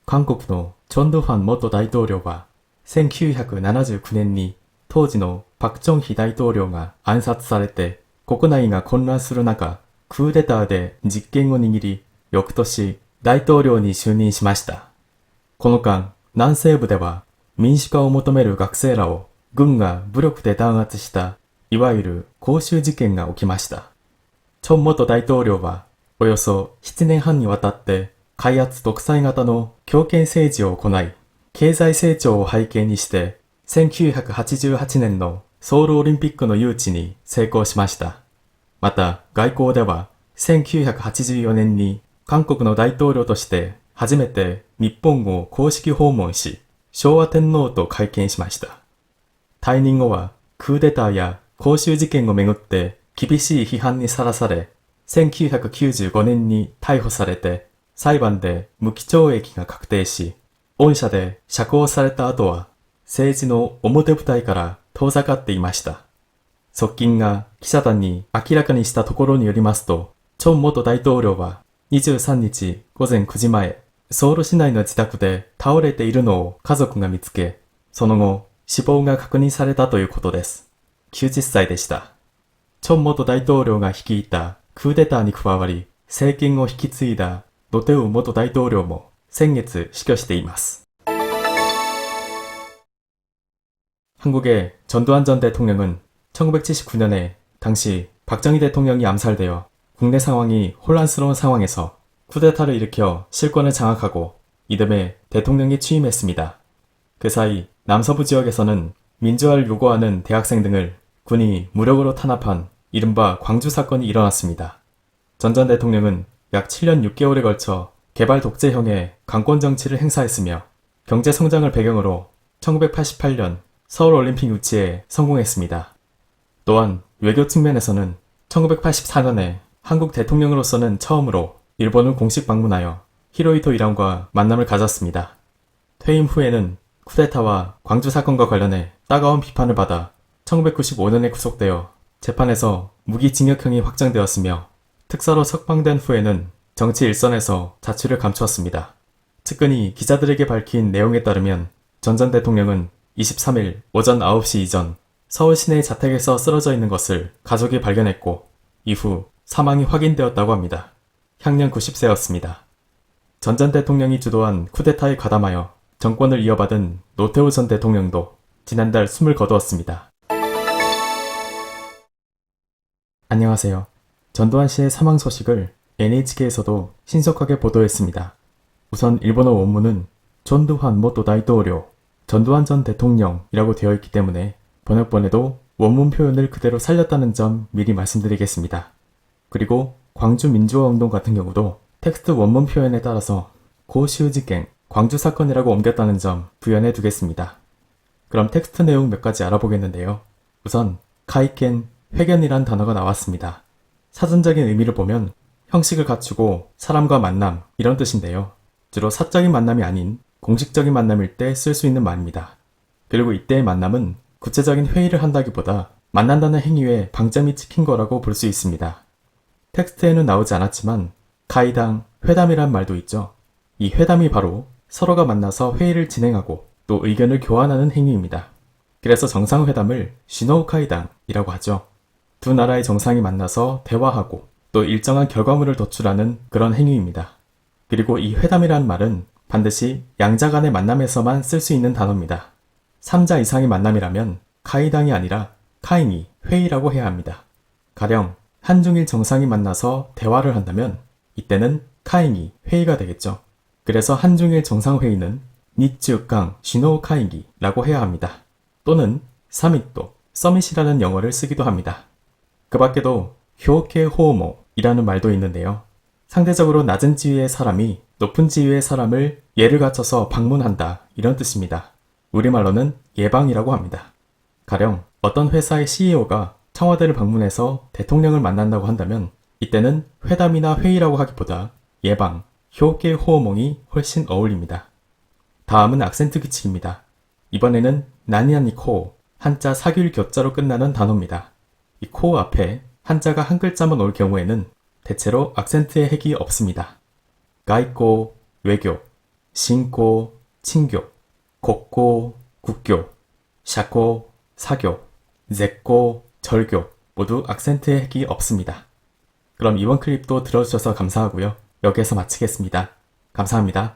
韓国のチョンドファン元大統領は1979年に当時のパク・チョンヒ大統領が暗殺されて国内が混乱する中、クーデターで実権を握り、翌年大統領に就任しました。この間、南西部では民主化を求める学生らを軍が武力で弾圧したいわゆる光州事件が起きました。チョン元大統領はおよそ7年半にわたって開圧独裁型の強権政治を行い、経済成長を背景にして1988年のソウルオリンピックの誘致に成功しました。また外交では1984年に韓国の大統領として初めて日本を公式訪問し、昭和天皇と会見しました。退任後はクーデターや光州事件をめぐって厳しい批判にさらされ、1995年に逮捕されて裁判で無期懲役が確定し、恩赦で釈放された後は政治の表舞台から遠ざかっていました。側近が記者団に明らかにしたところによりますと、チョン元大統領は23日午前9時前、ソウル市内の自宅で倒れているのを家族が見つけ、その後死亡が確認されたということです。90歳でした。チョン元大統領が率いたクーデターに加わり、政権を引き継いだ노태우元大統領も先月死去しています。한국의 전두환 전 대통령은 1979년에 당시 박정희 대통령이 암살되어 국내 상황이 혼란스러운 상황에서 쿠데타를 일으켜 실권을 장악하고 이듬해 대통령이 취임했습니다. 그 사이 남서부 지역에서는 민주화를 요구하는 대학생 등을 군이 무력으로 탄압한 이른바 광주 사건이 일어났습니다. 전 전 대통령은 약 7년 6개월에 걸쳐 개발 독재형의 강권 정치를 행사했으며 경제 성장을 배경으로 1988년 서울올림픽 유치에 성공했습니다. 또한 외교 측면에서는 1984년에 한국 대통령으로서는 처음으로 일본을 공식 방문하여 히로히토 일왕과 만남을 가졌습니다. 퇴임 후에는 쿠데타와 광주 사건과 관련해 따가운 비판을 받아 1995년에 구속되어 재판에서 무기징역형이 확정되었으며 특사로 석방된 후에는 정치 일선에서 자취를 감추었습니다. 측근이 기자들에게 밝힌 내용에 따르면 전 전 대통령은 23일 오전 9시 이전 서울 시내 자택에서 쓰러져 있는 것을 가족이 발견했고 이후 사망이 확인되었다고 합니다. 향년 90세였습니다. 전 전 대통령이 주도한 쿠데타에 가담하여 정권을 이어받은 노태우 전 대통령도 지난달 숨을 거두었습니다. 안녕하세요. 전두환 씨의 사망 소식을 NHK에서도 신속하게 보도했습니다. 우선 일본어 원문은 전두환元大統領, 전두환 전 대통령이라고 되어 있기 때문에 번역본에도 원문 표현을 그대로 살렸다는 점 미리 말씀드리겠습니다. 그리고 광주 민주화 운동 같은 경우도 텍스트 원문 표현에 따라서 고시우지갱, 광주 사건이라고 옮겼다는 점 부연해 두겠습니다. 그럼 텍스트 내용 몇 가지 알아보겠는데요. 우선 카이켄, 회견이란 단어가 나왔습니다. 사전적인 의미를 보면 형식을 갖추고 사람과 만남 이런 뜻인데요. 주로 사적인 만남이 아닌 공식적인 만남일 때 쓸 수 있는 말입니다. 그리고 이때의 만남은 구체적인 회의를 한다기보다 만난다는 행위에 방점이 찍힌 거라고 볼 수 있습니다. 텍스트에는 나오지 않았지만 가이당, 회담이란 말도 있죠. 이 회담이 바로 서로가 만나서 회의를 진행하고 또 의견을 교환하는 행위입니다. 그래서 정상회담을 시노우카이당이라고 하죠. 두 나라의 정상이 만나서 대화하고 또 일정한 결과물을 도출하는 그런 행위입니다. 그리고 이 회담이라는 말은 반드시 양자 간의 만남에서만 쓸 수 있는 단어입니다. 3자 이상의 만남이라면 카이당이 아니라 카이니, 회의라고 해야 합니다. 가령 한중일 정상이 만나서 대화를 한다면 이때는 카이니, 회의가 되겠죠. 그래서 한중일 정상회의는 니츠강 시노 카이기라고 해야 합니다. 또는 사미또, 서밋이라는 영어를 쓰기도 합니다. 그 밖에도 효케 호모이라는 말도 있는데요. 상대적으로 낮은 지위의 사람이 높은 지위의 사람을 예를 갖춰서 방문한다 이런 뜻입니다. 우리말로는 예방이라고 합니다. 가령 어떤 회사의 CEO가 청와대를 방문해서 대통령을 만난다고 한다면 이때는 회담이나 회의라고 하기보다 예방, 효케 호모이 훨씬 어울립니다. 다음은 악센트 규칙입니다. 이번에는 나니나니 코, 한자 사귤 교자로 끝나는 단어입니다. 이 코 앞에 한자가 한 글자만 올 경우에는 대체로 악센트의 핵이 없습니다. 가이코, 외교, 신고, 친교, 곡고, 국교, 샤고, 사교, zet고, 절교 모두 악센트의 핵이 없습니다. 그럼 이번 클립도 들어주셔서 감사하고요. 여기에서 마치겠습니다. 감사합니다.